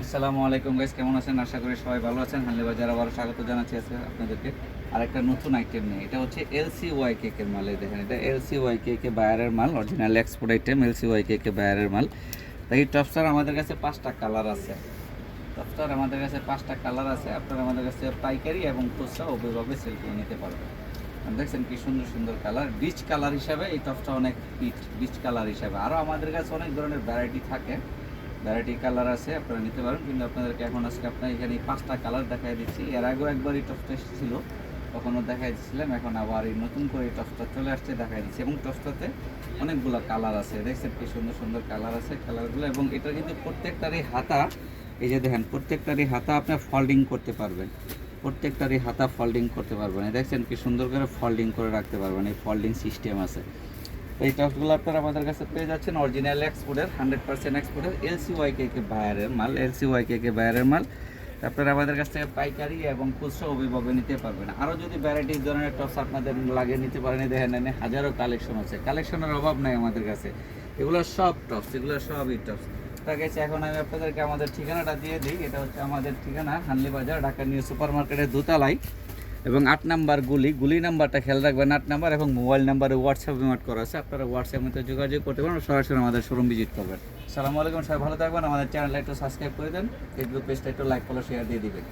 আসসালামু আলাইকুম গাইস, কেমন আছেন? আশা করি সবাই ভালো আছেন। হানলি বাজার আবারও স্বাগত জানাচ্ছি আজকে আপনাদেরকে আরেকটা নতুন আইটেম নিয়ে। এটা হচ্ছে এলসিওয়াই কেকের মাল। এই দেখেন, এটা এলসিওয়াই কেকে বায়ারের মাল, অরিজিনাল এক্সপোর্ট আইটেম এলসিওয়াই কেকে বায়ারের মাল। তাই এই টপস্টার আমাদের কাছে 5টা কালার আছে। টপস্টার আমাদের কাছে 5টা কালার আছে। আপনারা আমাদের কাছে পাইকারি এবং খুচরা উভয়ভাবে সেল করে নিতে পারবেন। দেখছেন কি সুন্দর সুন্দর কালার, বিচ কালার হিসাবে এই টপসটা অনেক হিট, বিচ কালার হিসাবে। আরও আমাদের কাছে অনেক ধরনের ভ্যারাইটি থাকে, ভ্যারাইটি কালার আছে, আপনারা নিতে পারেন। কিন্তু আপনাদেরকে এখন আজকে আপনার এখানে 5টা কালার দেখাই দিচ্ছি। এর আগেও একবার এই টপসটা এসেছিল, তখনও দেখাই দিচ্ছিলাম। এখন আবার এই নতুন করে এই টপসটা চলে আসছে, দেখাই দিচ্ছি। এবং টপসটাতে অনেকগুলো কালার আছে, দেখছেন কি সুন্দর সুন্দর কালার আছে কালারগুলো। এবং এটা কিন্তু প্রত্যেকটারই হাতা, এই যে দেখেন প্রত্যেকটারই হাতা আপনার ফোল্ডিং করতে পারবেন, প্রত্যেকটারই হাতা ফোল্ডিং করতে পারবেন। দেখছেন কি সুন্দর করে ফোল্ডিং করে রাখতে পারবেন, এই ফোল্ডিং সিস্টেম আছে। এই টপসগুলো আপনারা আমাদের কাছে পেয়ে যাচ্ছেন অরিজিনাল এক্সপোর্টের, 100% এক্সপোর্টের এলসিওয়াই কেকে বায়ারের মাল, এলসিওয়াই কেকে বায়ারের মাল। আপনারা আমাদের কাছ থেকে পাইকারি এবং খুচরা অভিভাবে নিতে পারবেন। আরও যদি ভ্যারাইটিস ধরনের টপস আপনাদের লাগে নিতে পারেন, দেখেন এনে হাজারো কালেকশন আছে, কালেকশনের অভাব নাই আমাদের কাছে। এগুলো সব টপস, এগুলো সবই টপস। ঠিক আছে, এখন আমি আপনাদেরকে আমাদের ঠিকানাটা দিয়ে দিই। এটা হচ্ছে আমাদের ঠিকানা হানলি বাজার, ঢাকা নিউ সুপার মার্কেটের দোতলায় এবং 8 নাম্বার গুলি নাম্বারটা খেয়াল রাখবেন, 8 নাম্বার। এবং মোবাইল নাম্বারে হোয়াটসঅ্যাপ পেমেন্ট করা আছে, আপনারা হোয়াটসঅ্যাপ মধ্যে যোগাযোগ করতে পারেন, সরাসরি আমাদের শোরুম ভিজিট করবেন। আসসালামু আলাইকুম, সবাই ভালো থাকবেন। আমাদের চ্যানেলটা একটু সাবস্ক্রাইব করে দেন, ফেসবুক পেজটা একটু লাইক ফলো শেয়ার দিয়ে দিবেন।